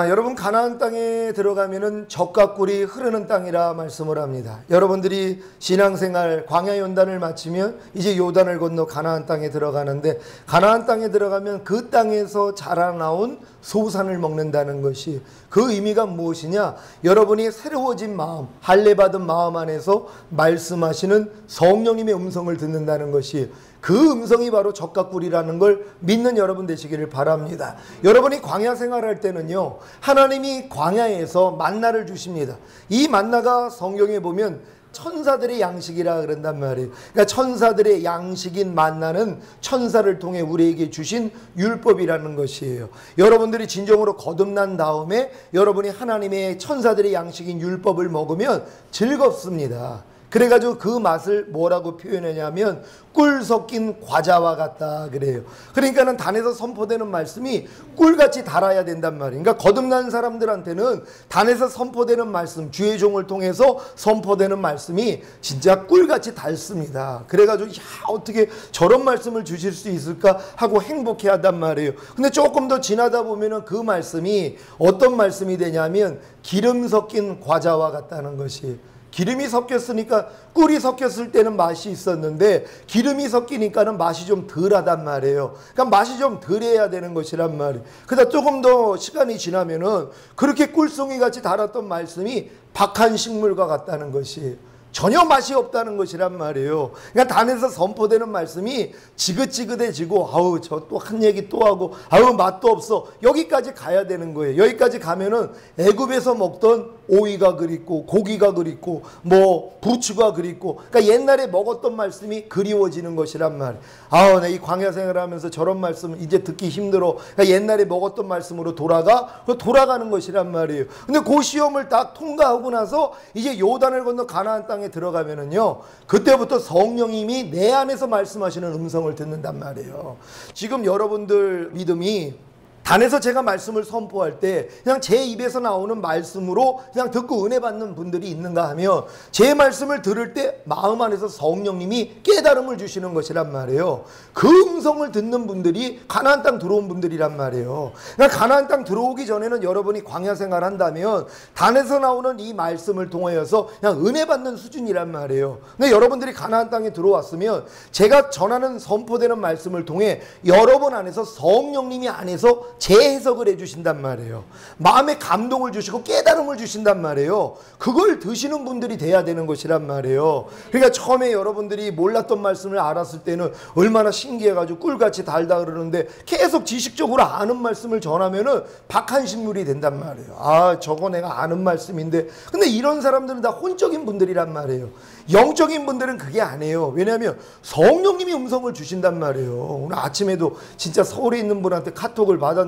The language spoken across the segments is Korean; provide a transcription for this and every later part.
여러분 가나안 땅에 들어가면은 젖과 꿀이 흐르는 땅이라 말씀을 합니다. 여러분들이 신앙생활 광야 요단을 마치면 이제 요단을 건너 가나안 땅에 들어가는데, 가나안 땅에 들어가면 그 땅에서 자라나온 소산을 먹는다는 것이 그 의미가 무엇이냐? 여러분이 새로워진 마음, 할례받은 마음 안에서 말씀하시는 성령님의 음성을 듣는다는 것이, 그 음성이 바로 젖과 꿀이라는 걸 믿는 여러분 되시기를 바랍니다. 여러분이 광야 생활할 때는요, 하나님이 광야에서 만나를 주십니다. 이 만나가 성경에 보면 천사들의 양식이라 그런단 말이에요. 그러니까 천사들의 양식인 만나는 천사를 통해 우리에게 주신 율법이라는 것이에요. 여러분들이 진정으로 거듭난 다음에 여러분이 하나님의 천사들의 양식인 율법을 먹으면 즐겁습니다. 그래가지고 그 맛을 뭐라고 표현하냐면 꿀 섞인 과자와 같다 그래요. 그러니까는 단에서 선포되는 말씀이 꿀같이 달아야 된단 말이에요. 그러니까 거듭난 사람들한테는 단에서 선포되는 말씀, 주의 종을 통해서 선포되는 말씀이 진짜 꿀같이 달습니다. 그래가지고 어떻게 저런 말씀을 주실 수 있을까 하고 행복해한단 말이에요. 근데 조금 더 지나다 보면은 그 말씀이 어떤 말씀이 되냐면 기름 섞인 과자와 같다는 것이, 기름이 섞였으니까, 꿀이 섞였을 때는 맛이 있었는데 기름이 섞이니까는 맛이 좀 덜하단 말이에요. 그러니까 맛이 좀 덜해야 되는 것이란 말이에요. 그러다 조금 더 시간이 지나면은 그렇게 꿀송이 같이 달았던 말씀이 박한 식물과 같다는 것이, 전혀 맛이 없다는 것이란 말이에요. 그러니까 단에서 선포되는 말씀이 지긋지긋해지고, 아우 저 또 한 얘기 또 하고, 아우 맛도 없어, 여기까지 가야 되는 거예요. 여기까지 가면은 애굽에서 먹던 오이가 그립고 고기가 그립고 뭐 부추가 그립고, 그러니까 옛날에 먹었던 말씀이 그리워지는 것이란 말이에요. 아우 내 이 광야 생활하면서 저런 말씀 이제 듣기 힘들어. 그러니까 옛날에 먹었던 말씀으로 돌아가는 것이란 말이에요. 근데 그 시험을 딱 통과하고 나서 이제 요단을 건너 가나안 땅에 들어가면은요, 그때부터 성령님이 내 안에서 말씀하시는 음성을 듣는단 말이에요. 지금 여러분들 믿음이 단에서 제가 말씀을 선포할 때 그냥 제 입에서 나오는 말씀으로 그냥 듣고 은혜 받는 분들이 있는가 하면, 제 말씀을 들을 때 마음 안에서 성령님이 깨달음을 주시는 것이란 말이에요. 그 음성을 듣는 분들이 가나안 땅 들어온 분들이란 말이에요. 그러니까 가나안 땅 들어오기 전에는 여러분이 광야 생활 한다면 단에서 나오는 이 말씀을 통하여서 그냥 은혜 받는 수준이란 말이에요. 근데 여러분들이 가나안 땅에 들어왔으면 제가 전하는 선포되는 말씀을 통해 여러분 안에서 성령님이 안에서 재해석을 해주신단 말이에요. 마음에 감동을 주시고 깨달음을 주신단 말이에요. 그걸 드시는 분들이 돼야 되는 것이란 말이에요. 그러니까 처음에 여러분들이 몰랐던 말씀을 알았을 때는 얼마나 신기해가지고 꿀같이 달다 그러는데, 계속 지식적으로 아는 말씀을 전하면은 박한 식물이 된단 말이에요. 아 저거 내가 아는 말씀인데. 근데 이런 사람들은 다 혼적인 분들이란 말이에요. 영적인 분들은 그게 아니에요. 왜냐하면 성령님이 음성을 주신단 말이에요. 오늘 아침에도 진짜 서울에 있는 분한테 카톡을 받았는데,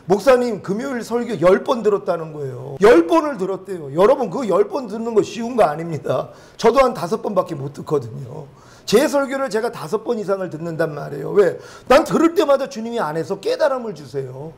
목사님 금요일 설교 10번 들었다는 거예요. 10번을 들었대요. 여러분 그 10번 듣는 거 쉬운 거 아닙니다. 저도 한 5번밖에 못 듣거든요. 제 설교를 제가 5번 이상을 듣는단 말이에요. 왜? 난 들을 때마다 주님이 안에서 깨달음을 주세요.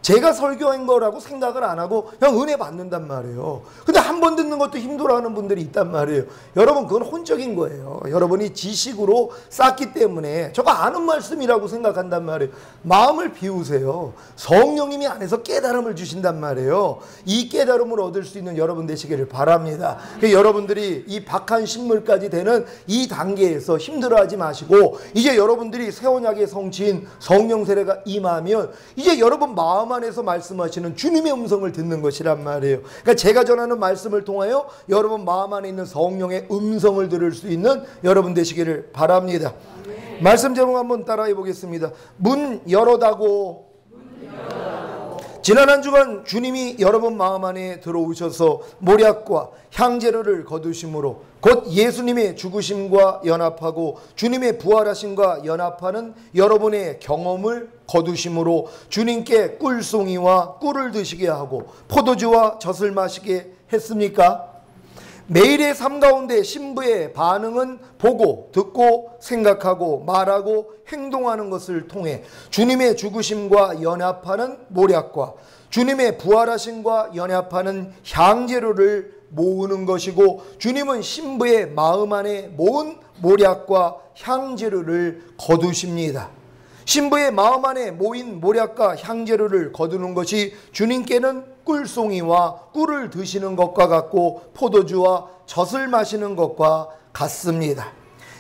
제가 설교한 거라고 생각을 안 하고 그냥 은혜 받는단 말이에요. 근데 한 번 듣는 것도 힘들어하는 분들이 있단 말이에요. 여러분 그건 혼적인 거예요. 여러분이 지식으로 쌓기 때문에 저거 아는 말씀이라고 생각한단 말이에요. 마음을 비우세요. 성령님이 안에서 깨달음을 주신단 말이에요. 이 깨달음을 얻을 수 있는 여러분 되시기를 바랍니다. 그러니까 여러분들이 이 박한 식물까지 되는 이 단계에서 힘들어하지 마시고, 이제 여러분들이 새 언약의 성취인 성령 세례가 임하면 이제 여러분 마음 안에서 말씀하시는 주님의 음성을 듣는 것이란 말이에요. 그러니까 제가 전하는 말씀을 통하여 여러분 마음 안에 있는 성령의 음성을 들을 수 있는 여러분 되시기를 바랍니다. 아멘. 말씀 제목 한번 따라해 보겠습니다. 문 열어다고. 지난 한 주간 주님이 여러분 마음 안에 들어오셔서 모략과 향재료를 거두심으로, 곧 예수님의 죽으심과 연합하고 주님의 부활하심과 연합하는 여러분의 경험을 거두심으로 주님께 꿀송이와 꿀을 드시게 하고 포도주와 젖을 마시게 했습니까? 매일의 삶 가운데 신부의 반응은 보고 듣고 생각하고 말하고 행동하는 것을 통해 주님의 죽으심과 연합하는 모략과 주님의 부활하심과 연합하는 향재료를 모으는 것이고, 주님은 신부의 마음 안에 모은 모략과 향재료를 거두십니다. 신부의 마음 안에 모인 모략과 향재료를 거두는 것이 주님께는 꿀송이와 꿀을 드시는 것과 같고 포도주와 젖을 마시는 것과 같습니다.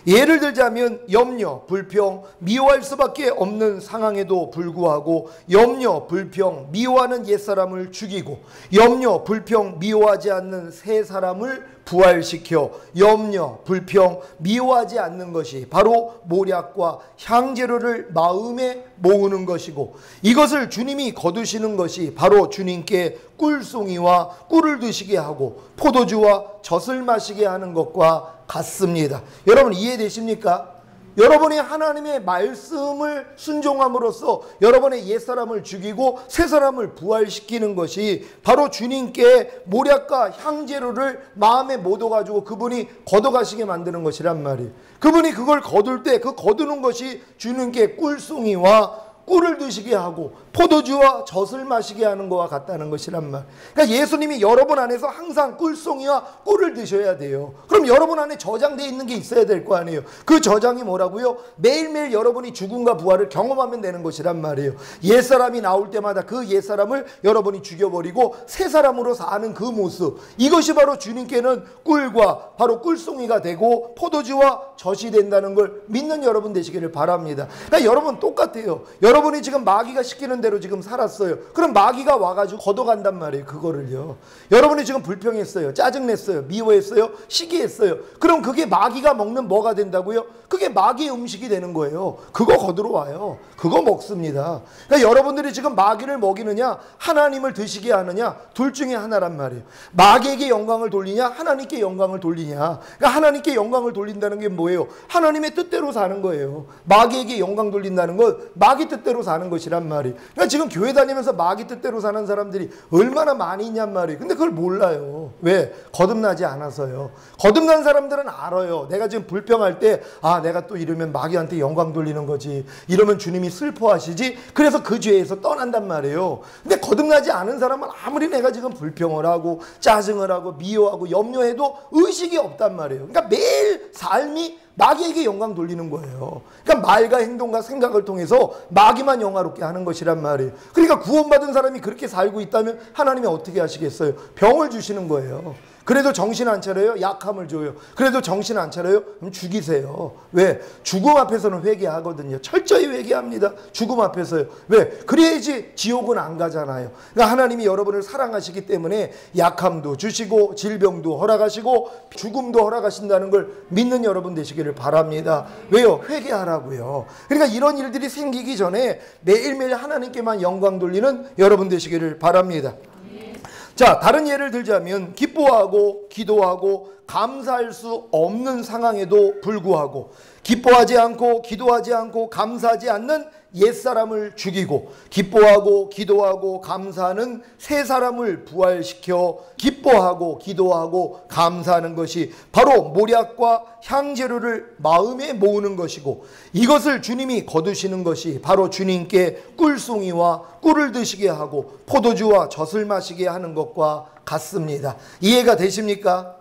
예를 들자면 염려, 불평, 미워할 수밖에 없는 상황에도 불구하고 염려, 불평, 미워하는 옛사람을 죽이고 염려, 불평, 미워하지 않는 새 사람을 부활시켜 염려, 불평, 미워하지 않는 것이 바로 모략과 향재료를 마음에 모으는 것이고 이것을 주님이 거두시는 것이 바로 주님께 꿀송이와 꿀을 드시게 하고 포도주와 젖을 마시게 하는 것과 같습니다. 여러분 이해되십니까? 여러분이 하나님의 말씀을 순종함으로써 여러분의 옛사람을 죽이고 새사람을 부활시키는 것이 바로 주님께 모략과 향재료를 마음에 묻어가지고 그분이 걷어가시게 만드는 것이란 말이에요. 그분이 그걸 거둘 때 그 거두는 것이 주님께 꿀송이와 꿀을 드시게 하고 포도주와 젖을 마시게 하는 것과 같다는 것이란 말. 그러니까 예수님이 여러분 안에서 항상 꿀송이와 꿀을 드셔야 돼요. 그럼 여러분 안에 저장되어 있는 게 있어야 될 거 아니에요. 그 저장이 뭐라고요? 매일매일 여러분이 죽음과 부활을 경험하면 되는 것이란 말이에요. 옛사람이 나올 때마다 그 옛사람을 여러분이 죽여버리고 새 사람으로 사는 그 모습, 이것이 바로 주님께는 꿀과 바로 꿀송이가 되고 포도주와 젖이 된다는 걸 믿는 여러분 되시기를 바랍니다. 그러니까 여러분 똑같아요. 여러분이 지금 마귀가 시키는 대로 지금 살았어요. 그럼 마귀가 와가지고 걷어간단 말이에요. 그거를요. 여러분이 지금 불평했어요. 짜증냈어요. 미워했어요. 시기했어요. 그럼 그게 마귀가 먹는 뭐가 된다고요? 그게 마귀의 음식이 되는 거예요. 그거 거들어 와요. 그거 먹습니다. 그러니까 여러분들이 지금 마귀를 먹이느냐 하나님을 드시게 하느냐 둘 중에 하나란 말이에요. 마귀에게 영광을 돌리냐 하나님께 영광을 돌리냐. 그러니까 하나님께 영광을 돌린다는 게 뭐예요? 하나님의 뜻대로 사는 거예요. 마귀에게 영광 돌린다는 건 마귀 뜻대로 사는 것이란 말이에요. 그러니까 지금 교회 다니면서 마귀 뜻대로 사는 사람들이 얼마나 많이 있냔 말이에요. 근데 그걸 몰라요. 왜? 거듭나지 않아서요. 거듭난 사람들은 알아요. 내가 지금 불평할 때 내가 또 이러면 마귀한테 영광 돌리는 거지. 이러면 주님이 슬퍼하시지. 그래서 그 죄에서 떠난단 말이에요. 근데 거듭나지 않은 사람은 아무리 내가 지금 불평을 하고 짜증을 하고 미워하고 염려해도 의식이 없단 말이에요. 그러니까 매일 삶이 마귀에게 영광 돌리는 거예요. 그러니까 말과 행동과 생각을 통해서 마귀만 영화롭게 하는 것이란 말이에요. 그러니까 구원받은 사람이 그렇게 살고 있다면 하나님이 어떻게 하시겠어요? 병을 주시는 거예요. 그래도 정신 안 차려요? 약함을 줘요. 그래도 정신 안 차려요? 그럼 죽이세요. 왜? 죽음 앞에서는 회개하거든요. 철저히 회개합니다. 죽음 앞에서요. 왜? 그래야지 지옥은 안 가잖아요. 그러니까 하나님이 여러분을 사랑하시기 때문에 약함도 주시고 질병도 허락하시고 죽음도 허락하신다는 걸 믿는 여러분 되시기를 바랍니다. 왜요? 회개하라고요. 그러니까 이런 일들이 생기기 전에 매일매일 하나님께만 영광 돌리는 여러분 되시기를 바랍니다. 자, 다른 예를 들자면 기뻐하고 기도하고 감사할 수 없는 상황에도 불구하고 기뻐하지 않고 기도하지 않고 감사하지 않는 옛사람을 죽이고 기뻐하고 기도하고 감사하는 새 사람을 부활시켜 기뻐하고 기도하고 감사하는 것이 바로 모략과 향재료를 마음에 모으는 것이고 이것을 주님이 거두시는 것이 바로 주님께 꿀송이와 꿀을 드시게 하고 포도주와 젖을 마시게 하는 것과 같습니다. 이해가 되십니까?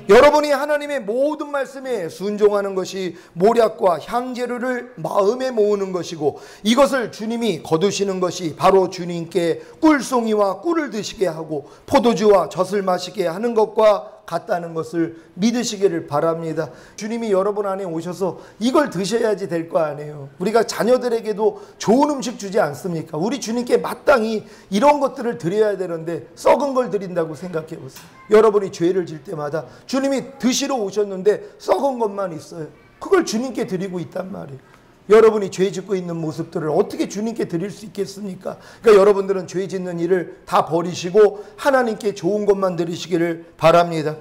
여러분이 하나님의 모든 말씀에 순종하는 것이 모략과 향재료를 마음에 모으는 것이고 이것을 주님이 거두시는 것이 바로 주님께 꿀송이와 꿀을 드시게 하고 포도주와 젖을 마시게 하는 것과 같다는 것을 믿으시기를 바랍니다. 주님이 여러분 안에 오셔서 이걸 드셔야지 될 거 아니에요. 우리가 자녀들에게도 좋은 음식 주지 않습니까? 우리 주님께 마땅히 이런 것들을 드려야 되는데 썩은 걸 드린다고 생각해 보세요. 여러분이 죄를 질 때마다 주님이 드시러 오셨는데 썩은 것만 있어요. 그걸 주님께 드리고 있단 말이에요. 여러분이 죄 짓고 있는 모습들을 어떻게 주님께 드릴 수 있겠습니까? 그러니까 여러분들은 죄 짓는 일을 다 버리시고 하나님께 좋은 것만 드리시기를 바랍니다.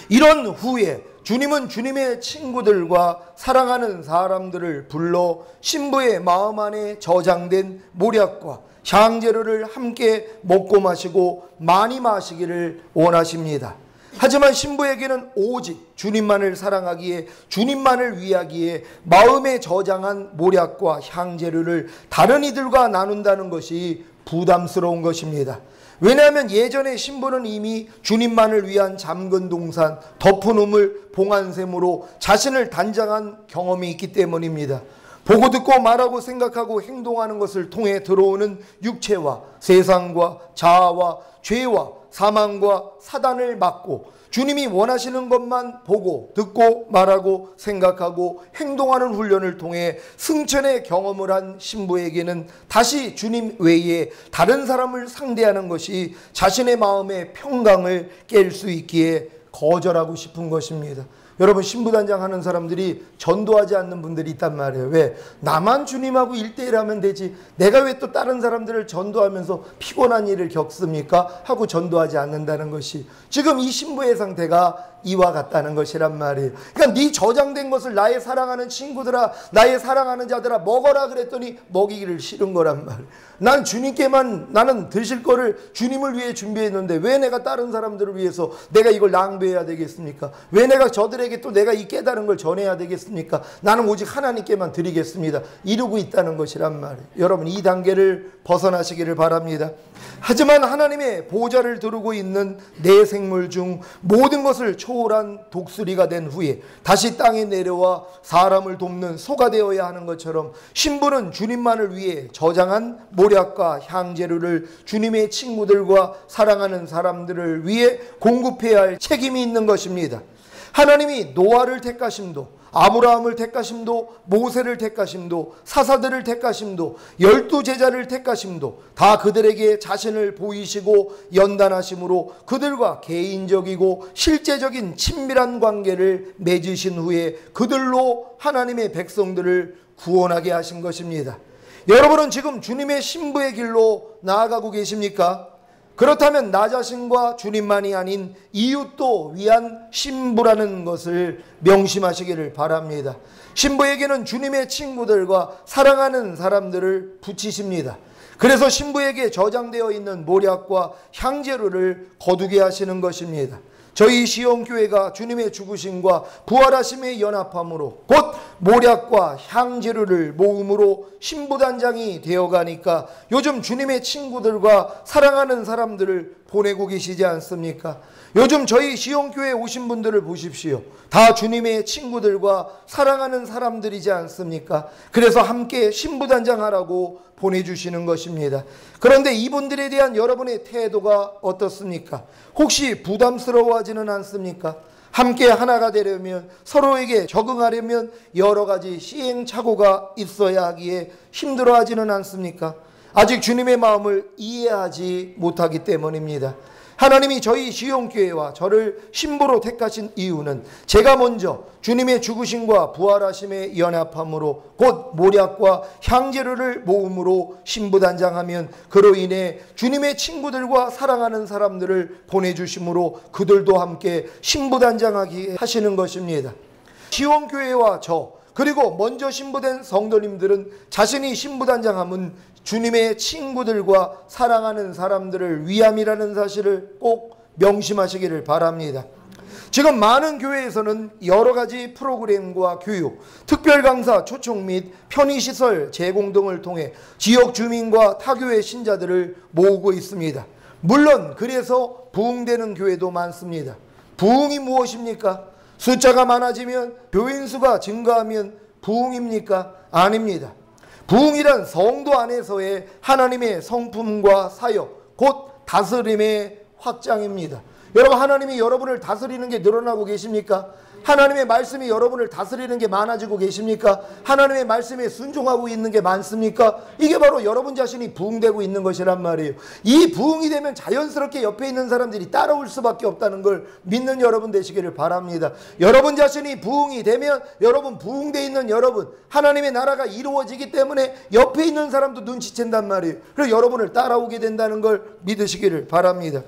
이런 후에 주님은 주님의 친구들과 사랑하는 사람들을 불러 신부의 마음 안에 저장된 모략과 향재료를 함께 먹고 마시고 많이 마시기를 원하십니다. 하지만 신부에게는 오직 주님만을 사랑하기에 주님만을 위하기에 마음에 저장한 모략과 향재료를 다른 이들과 나눈다는 것이 부담스러운 것입니다. 왜냐하면 예전에 신부는 이미 주님만을 위한 잠근 동산, 덮은 우물, 봉안샘으로 자신을 단장한 경험이 있기 때문입니다. 보고 듣고 말하고 생각하고 행동하는 것을 통해 들어오는 육체와 세상과 자아와 죄와 사망과 사단을 막고 주님이 원하시는 것만 보고 듣고 말하고 생각하고 행동하는 훈련을 통해 승천의 경험을 한 신부에게는 다시 주님 외에 다른 사람을 상대하는 것이 자신의 마음의 평강을 깰 수 있기에 거절하고 싶은 것입니다. 여러분, 신부단장 하는 사람들이 전도하지 않는 분들이 있단 말이에요. 왜? 나만 주님하고 1대1 하면 되지, 내가 왜 또 다른 사람들을 전도하면서 피곤한 일을 겪습니까? 하고 전도하지 않는다는 것이 지금 이 신부의 상태가 이와 같다는 것이란 말이에요. 그러니까 네 저장된 것을 나의 사랑하는 친구들아, 나의 사랑하는 자들아 먹어라 그랬더니 먹이기를 싫은 거란 말이에요. 난 주님께만, 나는 드실 거를 주님을 위해 준비했는데 왜 내가 다른 사람들을 위해서 내가 이걸 낭비해야 되겠습니까? 왜 내가 저들에게 또 내가 이 깨달은 걸 전해야 되겠습니까? 나는 오직 하나님께만 드리겠습니다. 이러고 있다는 것이란 말이에요. 여러분, 이 단계를 벗어나시기를 바랍니다. 하지만 하나님의 보좌를 두르고 있는 내 생물 중 모든 것을 초월한 독수리가 된 후에 다시 땅에 내려와 사람을 돕는 소가 되어야 하는 것처럼 신부는 주님만을 위해 저장한 모략과 향재료를 주님의 친구들과 사랑하는 사람들을 위해 공급해야 할 책임이 있는 것입니다. 하나님이 노아를 택하심도, 아브라함을 택하심도, 모세를 택하심도, 사사들을 택하심도, 12제자를 택하심도 다 그들에게 자신을 보이시고 연단하심으로 그들과 개인적이고 실제적인 친밀한 관계를 맺으신 후에 그들로 하나님의 백성들을 구원하게 하신 것입니다. 여러분은 지금 주님의 신부의 길로 나아가고 계십니까? 그렇다면 나 자신과 주님만이 아닌 이웃도 위한 신부라는 것을 명심하시기를 바랍니다. 신부에게는 주님의 친구들과 사랑하는 사람들을 붙이십니다. 그래서 신부에게 저장되어 있는 모략과 향재료를 거두게 하시는 것입니다. 저희 시온교회가 주님의 죽으심과 부활하심의 연합함으로 곧 모략과 향재료를 모음으로 신부단장이 되어가니까 요즘 주님의 친구들과 사랑하는 사람들을 보내고 계시지 않습니까? 요즘 저희 시온교회에 오신 분들을 보십시오. 다 주님의 친구들과 사랑하는 사람들이지 않습니까? 그래서 함께 신부단장하라고 보내주시는 것입니다. 그런데 이분들에 대한 여러분의 태도가 어떻습니까? 혹시 부담스러워하지는 않습니까? 함께 하나가 되려면, 서로에게 적응하려면 여러 가지 시행착오가 있어야 하기에 힘들어하지는 않습니까? 아직 주님의 마음을 이해하지 못하기 때문입니다. 하나님이 저희 시온교회와 저를 신부로 택하신 이유는 제가 먼저 주님의 죽으심과 부활하심의 연합함으로 곧 모략과 향재료를 모음으로 신부단장하면 그로 인해 주님의 친구들과 사랑하는 사람들을 보내주심으로 그들도 함께 신부단장하게 하시는 것입니다. 시온교회와 저 그리고 먼저 신부된 성도님들은 자신이 신부단장함은 주님의 친구들과 사랑하는 사람들을 위함이라는 사실을 꼭 명심하시기를 바랍니다. 지금 많은 교회에서는 여러 가지 프로그램과 교육, 특별 강사 초청 및 편의시설 제공 등을 통해 지역 주민과 타교회 신자들을 모으고 있습니다. 물론 그래서 부흥되는 교회도 많습니다. 부흥이 무엇입니까? 숫자가 많아지면, 교인 수가 증가하면 부흥입니까? 아닙니다. 부흥이란 성도 안에서의 하나님의 성품과 사역, 곧 다스림의 확장입니다. 여러분, 하나님이 여러분을 다스리는 게 늘어나고 계십니까? 하나님의 말씀이 여러분을 다스리는 게 많아지고 계십니까? 하나님의 말씀에 순종하고 있는 게 많습니까? 이게 바로 여러분 자신이 부흥되고 있는 것이란 말이에요. 이 부흥이 되면 자연스럽게 옆에 있는 사람들이 따라올 수밖에 없다는 걸 믿는 여러분 되시기를 바랍니다. 여러분 자신이 부흥이 되면 여러분, 부흥되어 있는 여러분, 하나님의 나라가 이루어지기 때문에 옆에 있는 사람도 눈치챈단 말이에요. 그래서 여러분을 따라오게 된다는 걸 믿으시기를 바랍니다.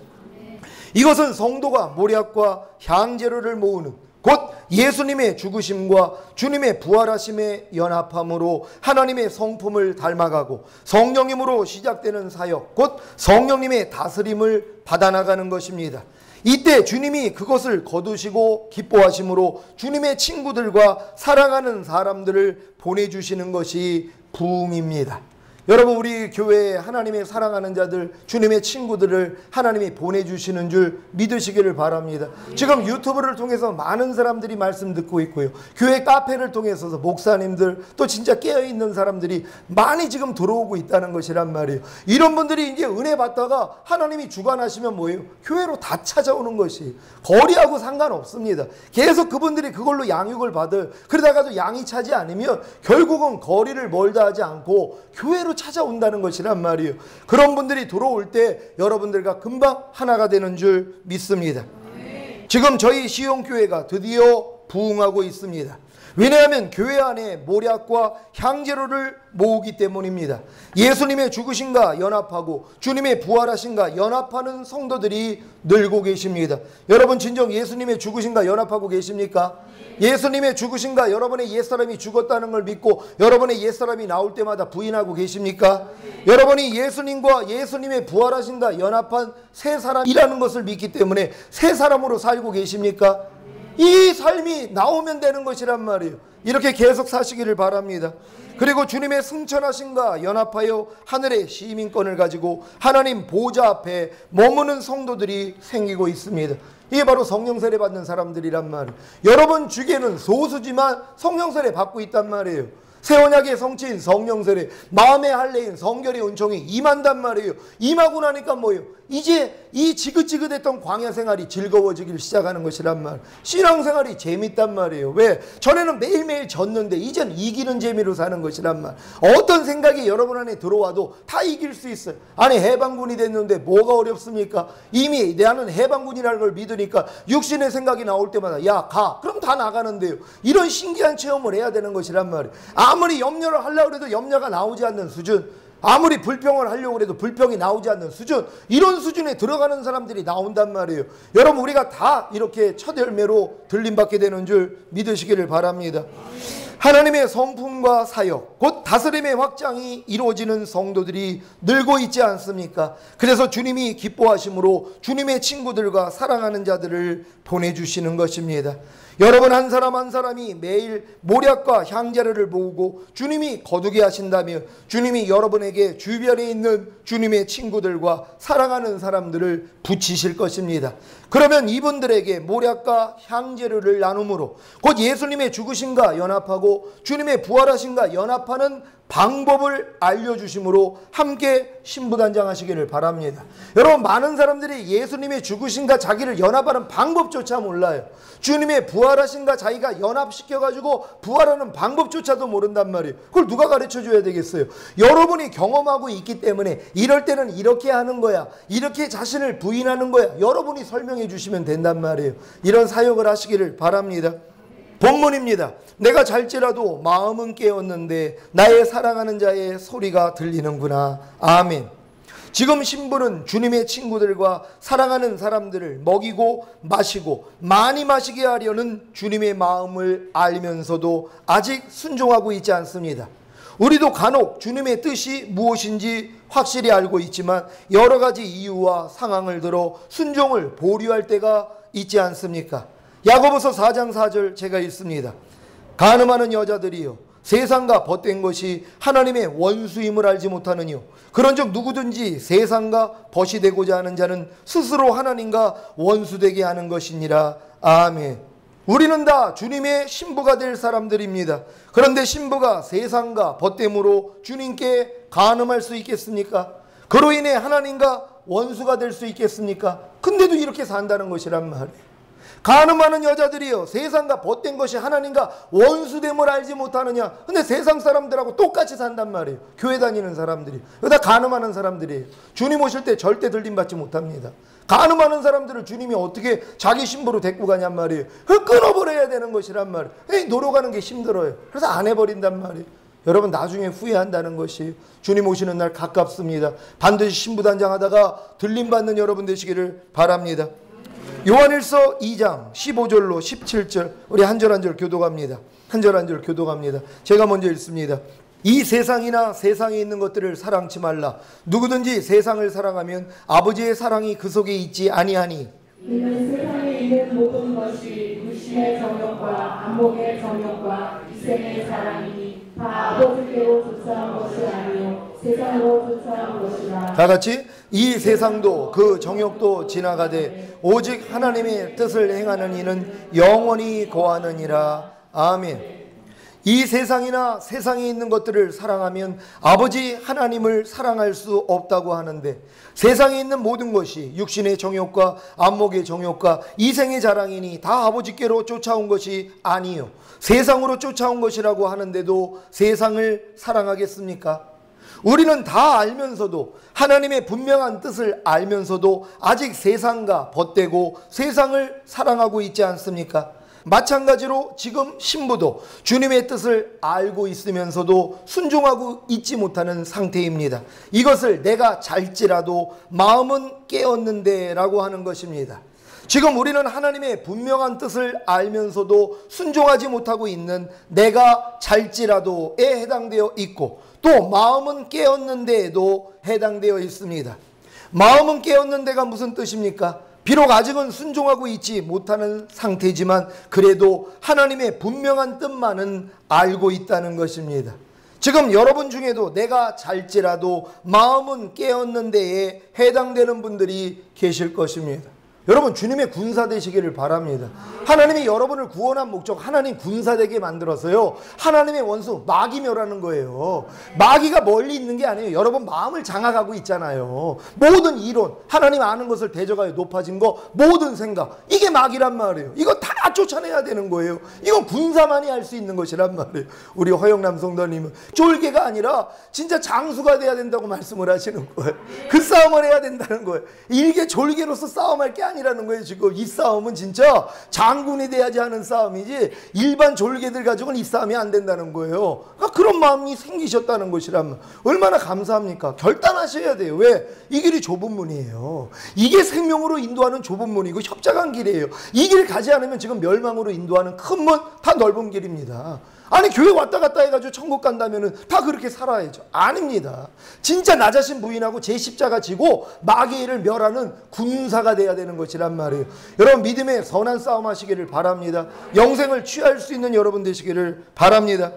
이것은 성도가 모략과 향재료를 모으는 곧 예수님의 죽으심과 주님의 부활하심의 연합함으로 하나님의 성품을 닮아가고 성령님으로 시작되는 사역, 곧 성령님의 다스림을 받아나가는 것입니다. 이때 주님이 그것을 거두시고 기뻐하심으로 주님의 친구들과 사랑하는 사람들을 보내주시는 것이 부흥입니다. 여러분, 우리 교회에 하나님의 사랑하는 자들, 주님의 친구들을 하나님이 보내주시는 줄 믿으시기를 바랍니다. 지금 유튜브를 통해서 많은 사람들이 말씀 듣고 있고요. 교회 카페를 통해서 목사님들, 또 진짜 깨어있는 사람들이 많이 지금 들어오고 있다는 것이란 말이에요. 이런 분들이 이제 은혜 받다가 하나님이 주관하시면 뭐예요? 교회로 다 찾아오는 것이, 거리하고 상관없습니다. 계속 그분들이 그걸로 양육을 받을, 그러다가도 양이 차지 않으면 결국은 거리를 멀다 하지 않고 교회로 찾아온다는 것이란 말이에요. 그런 분들이 들어올 때 여러분들과 금방 하나가 되는 줄 믿습니다. 지금 저희 시온교회가 드디어 부흥하고 있습니다. 왜냐하면 교회 안에 모략과 향재료를 모으기 때문입니다. 예수님의 죽으심과 연합하고 주님의 부활하심과 연합하는 성도들이 늘고 계십니다. 여러분, 진정 예수님의 죽으심과 연합하고 계십니까? 예수님의 죽으심과 여러분의 옛사람이 죽었다는 걸 믿고 여러분의 옛사람이 나올 때마다 부인하고 계십니까? 여러분이 예수님과 예수님의 부활하심과 연합한 새 사람이라는 것을 믿기 때문에 새 사람으로 살고 계십니까? 이 삶이 나오면 되는 것이란 말이에요. 이렇게 계속 사시기를 바랍니다. 그리고 주님의 승천하심과 연합하여 하늘의 시민권을 가지고 하나님 보좌 앞에 머무는 성도들이 생기고 있습니다. 이게 바로 성령 세례 받는 사람들이란 말이에요. 여러분 주기에는 소수지만 성령 세례 받고 있단 말이에요. 새 언약의 성취인 성령 세례, 마음의 할례인 성결의 은총이 임한단 말이에요. 임하고 나니까 뭐예요? 이제 이 지긋지긋했던 광야 생활이 즐거워지길 시작하는 것이란 말. 신앙생활이 재밌단 말이에요. 왜? 전에는 매일매일 졌는데 이젠 이기는 재미로 사는 것이란 말. 어떤 생각이 여러분 안에 들어와도 다 이길 수 있어요. 아니, 해방군이 됐는데 뭐가 어렵습니까? 이미 나는 해방군이라는 걸 믿으니까 육신의 생각이 나올 때마다 야, 가. 그럼 다 나가는데요. 이런 신기한 체험을 해야 되는 것이란 말이에요. 아무리 염려를 하려고 해도 염려가 나오지 않는 수준, 아무리 불평을 하려고 해도 불평이 나오지 않는 수준, 이런 수준에 들어가는 사람들이 나온단 말이에요. 여러분, 우리가 다 이렇게 첫 열매로 들림받게 되는 줄 믿으시기를 바랍니다. 하나님의 성품과 사역, 곧 다스림의 확장이 이루어지는 성도들이 늘고 있지 않습니까? 그래서 주님이 기뻐하심으로 주님의 친구들과 사랑하는 자들을 보내주시는 것입니다. 여러분 한 사람 한 사람이 매일 모략과 향재료를 모으고 주님이 거두게 하신다면 주님이 여러분에게 주변에 있는 주님의 친구들과 사랑하는 사람들을 붙이실 것입니다. 그러면 이분들에게 모략과 향재료를 나눔으로 곧 예수님의 죽으심과 연합하고 주님의 부활하심과 연합하는 방법을 알려주심으로 함께 신부단장하시기를 바랍니다. 여러분, 많은 사람들이 예수님의 죽으심과 자기를 연합하는 방법조차 몰라요. 주님의 부활하심과 자기가 연합시켜가지고 부활하는 방법조차도 모른단 말이에요. 그걸 누가 가르쳐줘야 되겠어요? 여러분이 경험하고 있기 때문에 이럴 때는 이렇게 하는 거야, 이렇게 자신을 부인하는 거야, 여러분이 설명해 주시면 된단 말이에요. 이런 사역을 하시기를 바랍니다. 본문입니다. 내가 잘지라도 마음은 깨었는데 나의 사랑하는 자의 소리가 들리는구나. 아멘. 지금 신부는 주님의 친구들과 사랑하는 사람들을 먹이고 마시고 많이 마시게 하려는 주님의 마음을 알면서도 아직 순종하고 있지 않습니다. 우리도 간혹 주님의 뜻이 무엇인지 확실히 알고 있지만 여러 가지 이유와 상황을 들어 순종을 보류할 때가 있지 않습니까? 야고보서 4장 4절 제가 읽습니다. 간음하는 여자들이여 세상과 벗된 것이 하나님의 원수임을 알지 못하느뇨. 그런즉 누구든지 세상과 벗이 되고자 하는 자는 스스로 하나님과 원수되게 하는 것이니라. 아멘. 우리는 다 주님의 신부가 될 사람들입니다. 그런데 신부가 세상과 벗됨으로 주님께 간음할 수 있겠습니까? 그로 인해 하나님과 원수가 될 수 있겠습니까? 근데도 이렇게 산다는 것이란 말이에요. 간음하는 여자들이요 세상과 벗된 것이 하나님과 원수됨을 알지 못하느냐. 근데 세상 사람들하고 똑같이 산단 말이에요. 교회 다니는 사람들이 다 간음하는 사람들이에요. 주님 오실 때 절대 들림받지 못합니다. 간음하는 사람들을 주님이 어떻게 자기 신부로 데리고 가냔 말이에요. 그걸 끊어버려야 되는 것이란 말이에요. 노력하는 게 힘들어요. 그래서 안 해버린단 말이에요. 여러분 나중에 후회한다는 것이 주님 오시는 날 가깝습니다. 반드시 신부단장하다가 들림받는 여러분 되시기를 바랍니다. 요한일서 2장 15절로 17절 우리 한 절 한 절 교독합니다. 한 절 한 절 교독합니다. 제가 먼저 읽습니다. 이 세상이나 세상에 있는 것들을 사랑치 말라. 누구든지 세상을 사랑하면 아버지의 사랑이 그 속에 있지 아니하니. 이는 세상에 있는 모든 것이 육신의 정욕과 안목의 정욕과 이생의 사랑이니 다 아버지께로 쫓아온 것이 아니요 세상으로 쫓아온 것이라. 다 같이 이 세상도 그 정욕도 지나가되 오직 하나님의 뜻을 행하는 이는 영원히 거하느니라. 아멘. 이 세상이나 세상에 있는 것들을 사랑하면 아버지 하나님을 사랑할 수 없다고 하는데, 세상에 있는 모든 것이 육신의 정욕과 안목의 정욕과 이생의 자랑이니 다 아버지께로 쫓아온 것이 아니요 세상으로 쫓아온 것이라고 하는데도 세상을 사랑하겠습니까? 우리는 다 알면서도, 하나님의 분명한 뜻을 알면서도 아직 세상과 벗대고 세상을 사랑하고 있지 않습니까? 마찬가지로 지금 신부도 주님의 뜻을 알고 있으면서도 순종하고 있지 못하는 상태입니다. 이것을 내가 잘지라도 마음은 깨었는데 라고 하는 것입니다. 지금 우리는 하나님의 분명한 뜻을 알면서도 순종하지 못하고 있는 내가 잘지라도에 해당되어 있고, 또 마음은 깨었는데에도 해당되어 있습니다. 마음은 깨었는데가 무슨 뜻입니까? 비록 아직은 순종하고 있지 못하는 상태지만 그래도 하나님의 분명한 뜻만은 알고 있다는 것입니다. 지금 여러분 중에도 내가 잘지라도 마음은 깨었는데에 해당되는 분들이 계실 것입니다. 여러분, 주님의 군사 되시기를 바랍니다. 하나님이 여러분을 구원한 목적, 하나님 군사 되게 만들어서요, 하나님의 원수 마귀 멸하는 거예요. 마귀가 멀리 있는 게 아니에요. 여러분 마음을 장악하고 있잖아요. 모든 이론, 하나님 아는 것을 대적하여 높아진 거, 모든 생각, 이게 마귀란 말이에요. 이거 다 쫓아내야 되는 거예요. 이건 군사만이 할 수 있는 것이란 말이에요. 우리 허영남 성도님은 쫄개가 아니라 진짜 장수가 돼야 된다고 말씀을 하시는 거예요. 그 싸움을 해야 된다는 거예요. 일개 졸개로서 싸움할 게 아니라는 거예요. 지금 이 싸움은 진짜 장군이 돼야지 하는 싸움이지 일반 졸개들 가지고는 이 싸움이 안 된다는 거예요. 그러니까 그런 마음이 생기셨다는 것이라면 얼마나 감사합니까? 결단하셔야 돼요. 왜? 이 길이 좁은 문이에요. 이게 생명으로 인도하는 좁은 문이고 협착한 길이에요. 이 길 가지 않으면 지금 멸망으로 인도하는 큰 문, 다 넓은 길입니다. 아니, 교회 왔다 갔다 해가지고 천국 간다면은 다 그렇게 살아야죠. 아닙니다. 진짜 나 자신 부인하고 제 십자가 지고 마귀를 멸하는 군사가 돼야 되는 것이란 말이에요. 여러분, 믿음의 선한 싸움 하시기를 바랍니다. 영생을 취할 수 있는 여러분 되시기를 바랍니다.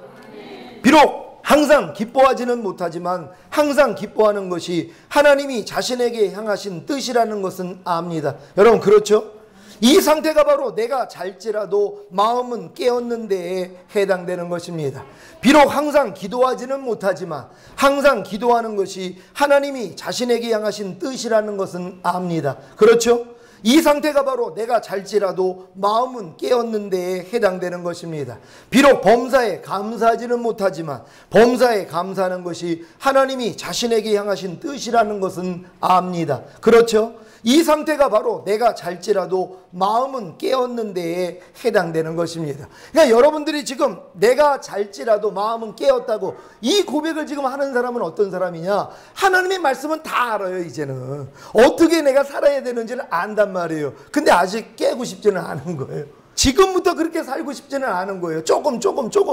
비록 항상 기뻐하지는 못하지만 항상 기뻐하는 것이 하나님이 자신에게 향하신 뜻이라는 것은 압니다. 여러분, 그렇죠? 이 상태가 바로 내가 잘지라도 마음은 깨었는데에 해당되는 것입니다. 비록 항상 기도하지는 못하지만 항상 기도하는 것이 하나님이 자신에게 향하신 뜻이라는 것은 압니다. 그렇죠? 이 상태가 바로 내가 잘지라도 마음은 깨었는데에 해당되는 것입니다. 비록 범사에 감사하지는 못하지만 범사에 감사하는 것이 하나님이 자신에게 향하신 뜻이라는 것은 압니다. 그렇죠? 이 상태가 바로 내가 잘지라도 마음은 깨었는데에 해당되는 것입니다. 그러니까 여러분들이 지금 내가 잘지라도 마음은 깨었다고 이 고백을 지금 하는 사람은 어떤 사람이냐? 하나님의 말씀은 다 알아요. 이제는 어떻게 내가 살아야 되는지는 안단 말이에요. 근데 아직 깨고 싶지는 않은 거예요. 지금부터 그렇게 살고 싶지는 않은 거예요. 조금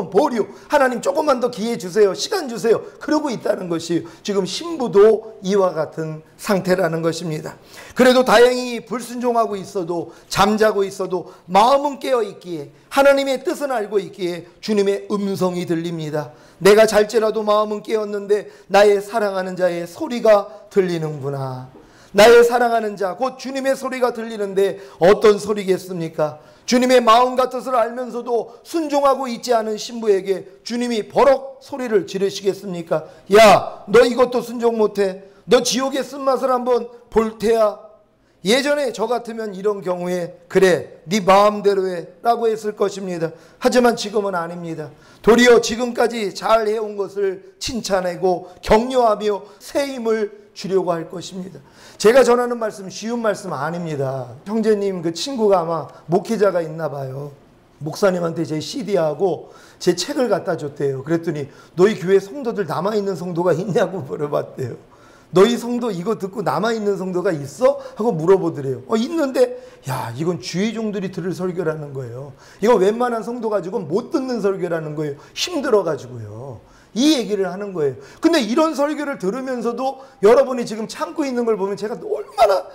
보류, 하나님 조금만 더 기회 주세요, 시간 주세요, 그러고 있다는 것이 지금 신부도 이와 같은 상태라는 것입니다. 그래도 다행히 불순종하고 있어도, 잠자고 있어도 마음은 깨어 있기에, 하나님의 뜻은 알고 있기에 주님의 음성이 들립니다. 내가 잘지라도 마음은 깨었는데 나의 사랑하는 자의 소리가 들리는구나. 나의 사랑하는 자, 곧 주님의 소리가 들리는데 어떤 소리겠습니까? 주님의 마음과 뜻을 알면서도 순종하고 있지 않은 신부에게 주님이 버럭 소리를 지르시겠습니까? 야, 너 이것도 순종 못해? 너 지옥의 쓴맛을 한번 볼 테야? 예전에 저 같으면 이런 경우에 그래, 네 마음대로 해 라고 했을 것입니다. 하지만 지금은 아닙니다. 도리어 지금까지 잘 해온 것을 칭찬하고 격려하며 새 힘을 주려고 할 것입니다. 제가 전하는 말씀 쉬운 말씀 아닙니다. 형제님 그 친구가 아마 목회자가 있나 봐요. 목사님한테 제 CD하고 제 책을 갖다 줬대요. 그랬더니 너희 교회 성도들 남아있는 성도가 있냐고 물어봤대요. 너희 성도 이거 듣고 남아있는 성도가 있어? 하고 물어보더래요. 있는데, 야, 이건 주의종들이 들을 설교라는 거예요. 이거 웬만한 성도 가지고는 못 듣는 설교라는 거예요. 힘들어가지고요. 이 얘기를 하는 거예요. 근데 이런 설교를 들으면서도 여러분이 지금 참고 있는 걸 보면 제가 얼마나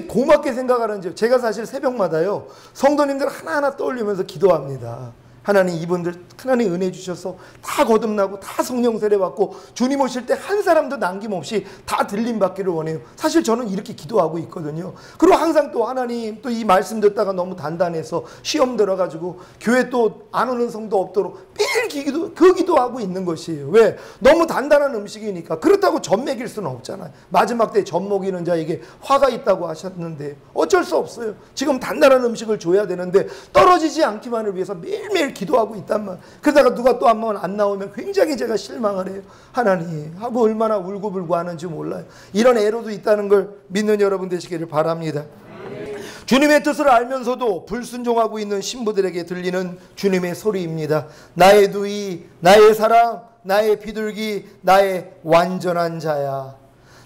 고맙게 생각하는지. 제가 사실 새벽마다요, 성도님들 하나하나 떠올리면서 기도합니다. 하나님 이분들 하나님 은혜 주셔서 다 거듭나고 다 성령 세례 받고 주님 오실 때 한 사람도 남김없이 다 들림 받기를 원해요. 사실 저는 이렇게 기도하고 있거든요. 그리고 항상 또 하나님 또 이 말씀 듣다가 너무 단단해서 시험 들어가지고 교회 또 안 오는 성도 없도록 매일 기도하고 있는 것이에요. 왜? 너무 단단한 음식이니까. 그렇다고 젖 먹일 수는 없잖아요. 마지막 때 젖 먹이는 자에게 화가 있다고 하셨는데 어쩔 수 없어요. 지금 단단한 음식을 줘야 되는데 떨어지지 않기만을 위해서 매일매일 기도하고 있단 말. 그러다가 누가 또 한 번 안 나오면 굉장히 제가 실망을 해요. 하나님 하고 얼마나 울고불고 하는지 몰라요. 이런 애로도 있다는 걸 믿는 여러분 되시기를 바랍니다. 주님의 뜻을 알면서도 불순종하고 있는 신부들에게 들리는 주님의 소리입니다. 나의 누이, 나의 사랑, 나의 비둘기, 나의 완전한 자야.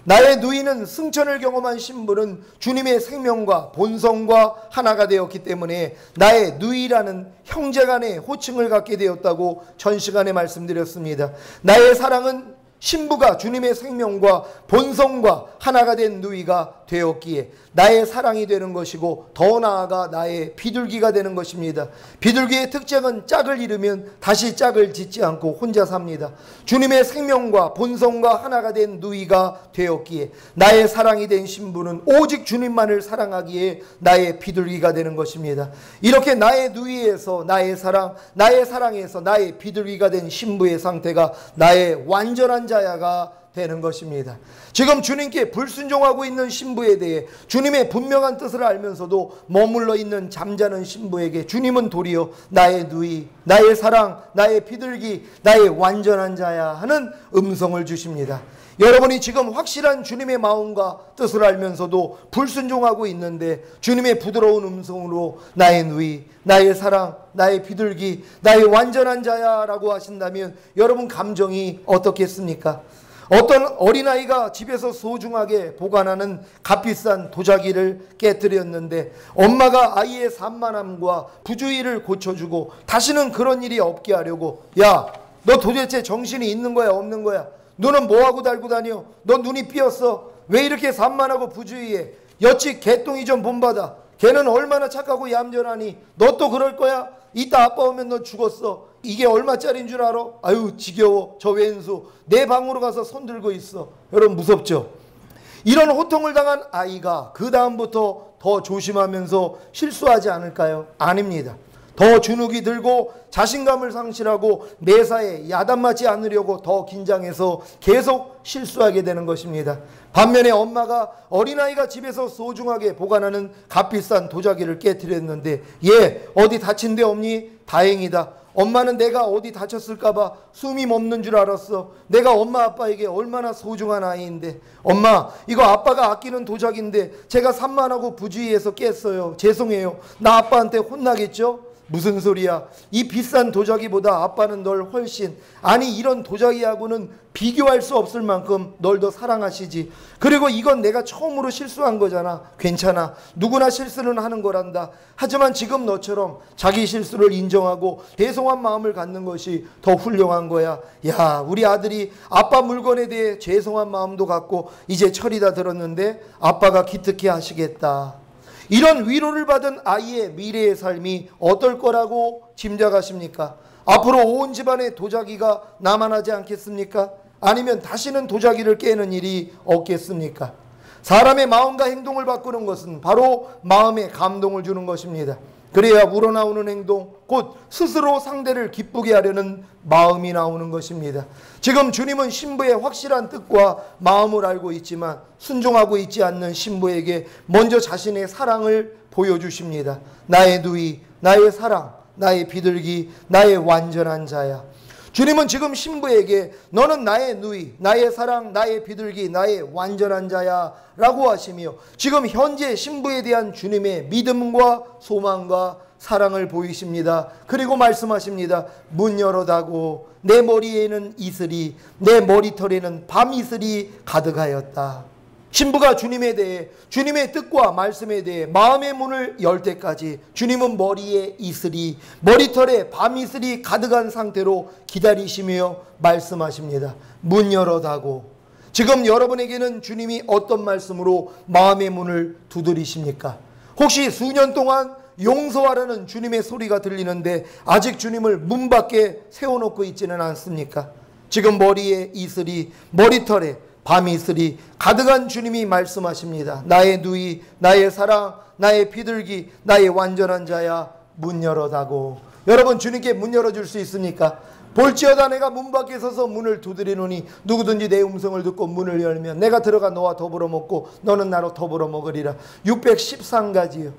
나의 누이는 승천을 경험한 신부는 주님의 생명과 본성과 하나가 되었기 때문에 나의 누이라는 형제간의 호칭을 갖게 되었다고 전 시간에 말씀드렸습니다. 나의 사랑은 신부가 주님의 생명과 본성과 하나가 된 누이가 되었기에 나의 사랑이 되는 것이고 더 나아가 나의 비둘기가 되는 것입니다. 비둘기의 특징은 짝을 잃으면 다시 짝을 짓지 않고 혼자 삽니다. 주님의 생명과 본성과 하나가 된 누이가 되었기에 나의 사랑이 된 신부는 오직 주님만을 사랑하기에 나의 비둘기가 되는 것입니다. 이렇게 나의 누이에서 나의 사랑, 나의 사랑에서 나의 비둘기가 된 신부의 상태가 나의 완전한 자야가 되는 것입니다. 지금 주님께 불순종하고 있는 신부에 대해 주님의 분명한 뜻을 알면서도 머물러 있는 잠자는 신부에게 주님은 도리어 나의 누이, 나의 사랑, 나의 비둘기, 나의 완전한 자야 하는 음성을 주십니다. 여러분이 지금 확실한 주님의 마음과 뜻을 알면서도 불순종하고 있는데 주님의 부드러운 음성으로 나의 누이, 나의 사랑, 나의 비둘기, 나의 완전한 자야 라고 하신다면 여러분 감정이 어떻겠습니까? 어떤 어린아이가 집에서 소중하게 보관하는 값비싼 도자기를 깨뜨렸는데 엄마가 아이의 산만함과 부주의를 고쳐주고 다시는 그런 일이 없게 하려고 야, 너 도대체 정신이 있는 거야 없는 거야? 너는 뭐하고 달고 다녀? 너 눈이 삐었어? 왜 이렇게 산만하고 부주의해? 여치 개똥이 좀 본받아. 걔는 얼마나 착하고 얌전하니 너 또 그럴 거야? 이따 아빠 오면 너 죽었어. 이게 얼마짜리인 줄 알아? 아유 지겨워. 저 왼수 내 방으로 가서 손 들고 있어. 여러분 무섭죠? 이런 호통을 당한 아이가 그 다음부터 더 조심하면서 실수하지 않을까요? 아닙니다. 더 주눅이 들고 자신감을 상실하고 매사에 야단맞지 않으려고 더 긴장해서 계속 실수하게 되는 것입니다. 반면에 엄마가 어린아이가 집에서 소중하게 보관하는 값비싼 도자기를 깨뜨렸는데 얘 어디 다친 데 없니? 다행이다. 엄마는 내가 어디 다쳤을까봐 숨이 멎는 줄 알았어. 내가 엄마 아빠에게 얼마나 소중한 아이인데. 엄마 이거 아빠가 아끼는 도자기인데 제가 산만하고 부주의해서 깼어요. 죄송해요. 나 아빠한테 혼나겠죠? 무슨 소리야. 이 비싼 도자기보다 아빠는 널 훨씬, 아니 이런 도자기하고는 비교할 수 없을 만큼 널 더 사랑하시지. 그리고 이건 내가 처음으로 실수한 거잖아. 괜찮아. 누구나 실수는 하는 거란다. 하지만 지금 너처럼 자기 실수를 인정하고 죄송한 마음을 갖는 것이 더 훌륭한 거야. 야, 우리 아들이 아빠 물건에 대해 죄송한 마음도 갖고 이제 철이 다 들었는데 아빠가 기특해 하시겠다. 이런 위로를 받은 아이의 미래의 삶이 어떨 거라고 짐작하십니까? 앞으로 온 집안의 도자기가 남아나지 않겠습니까? 아니면 다시는 도자기를 깨는 일이 없겠습니까? 사람의 마음과 행동을 바꾸는 것은 바로 마음에 감동을 주는 것입니다. 그래야 우러나오는 행동, 곧 스스로 상대를 기쁘게 하려는 마음이 나오는 것입니다. 지금 주님은 신부의 확실한 뜻과 마음을 알고 있지만 순종하고 있지 않는 신부에게 먼저 자신의 사랑을 보여주십니다. 나의 누이, 나의 사랑, 나의 비둘기, 나의 완전한 자야. 주님은 지금 신부에게 너는 나의 누이, 나의 사랑, 나의 비둘기, 나의 완전한 자야 라고 하시며 지금 현재 신부에 대한 주님의 믿음과 소망과 사랑을 보이십니다. 그리고 말씀하십니다. 문 열어다고 내 머리에는 이슬이, 내 머리털에는 밤이슬이 가득하였다. 신부가 주님에 대해, 주님의 뜻과 말씀에 대해 마음의 문을 열 때까지 주님은 머리에 이슬이, 머리털에 밤이슬이 가득한 상태로 기다리시며 말씀하십니다. 문 열어다고. 지금 여러분에게는 주님이 어떤 말씀으로 마음의 문을 두드리십니까? 혹시 수년 동안 용서하라는 주님의 소리가 들리는데 아직 주님을 문 밖에 세워놓고 있지는 않습니까? 지금 머리에 이슬이, 머리털에 밤이슬이 가득한 주님이 말씀하십니다. 나의 누이, 나의 사랑, 나의 비둘기, 나의 완전한 자야, 문 열어다고. 여러분, 주님께 문 열어줄 수 있습니까? 볼지어다 내가 문 밖에 서서 문을 두드리노니 누구든지 내 음성을 듣고 문을 열면 내가 들어가 너와 더불어 먹고 너는 나로 더불어 먹으리라. 613가지요.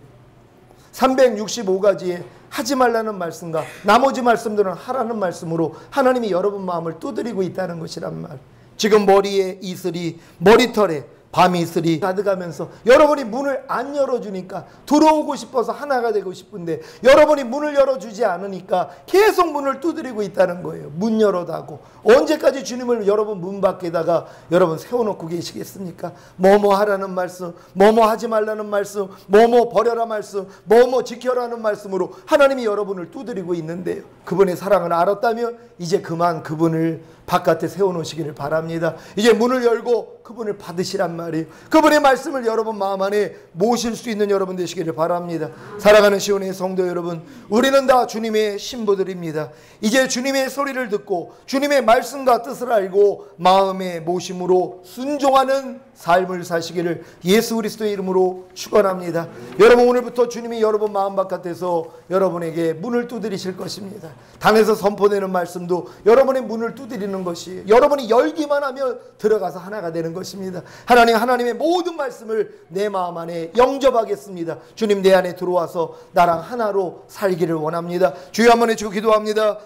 365가지의 하지 말라는 말씀과 나머지 말씀들은 하라는 말씀으로 하나님이 여러분 마음을 두드리고 있다는 것이란 말. 지금 머리에 이슬이, 머리털에 밤이슬이 가득하면서 여러분이 문을 안 열어주니까 들어오고 싶어서 하나가 되고 싶은데 여러분이 문을 열어주지 않으니까 계속 문을 두드리고 있다는 거예요. 문 열어다고. 언제까지 주님을 여러분 문 밖에다가 여러분 세워놓고 계시겠습니까? 뭐뭐 하라는 말씀, 뭐뭐 하지 말라는 말씀, 뭐뭐 버려라 말씀, 뭐뭐 지켜라는 말씀으로 하나님이 여러분을 두드리고 있는데요. 그분의 사랑을 알았다면 이제 그만 그분을 바깥에 세워놓으시기를 바랍니다. 이제 문을 열고 그분을 받으시란 말이에요. 그분의 말씀을 여러분 마음 안에 모실 수 있는 여러분 되시기를 바랍니다. 사랑하는 시온의 성도 여러분, 우리는 다 주님의 신부들입니다. 이제 주님의 소리를 듣고 주님의 말씀과 뜻을 알고 마음의 모심으로 순종하는 삶을 사시기를 예수 그리스도의 이름으로 축원합니다. 여러분, 오늘부터 주님이 여러분 마음 바깥에서 여러분에게 문을 두드리실 것입니다. 당에서 선포되는 말씀도 여러분의 문을 두드리는 것이 여러분이 열기만 하면 들어가서 하나가 되는 것입니다. 하나님의 모든 말씀을 내 마음 안에 영접하겠습니다. 주님 내 안에 들어와서 나랑 하나로 살기를 원합니다. 주여 한번 해주고 기도합니다.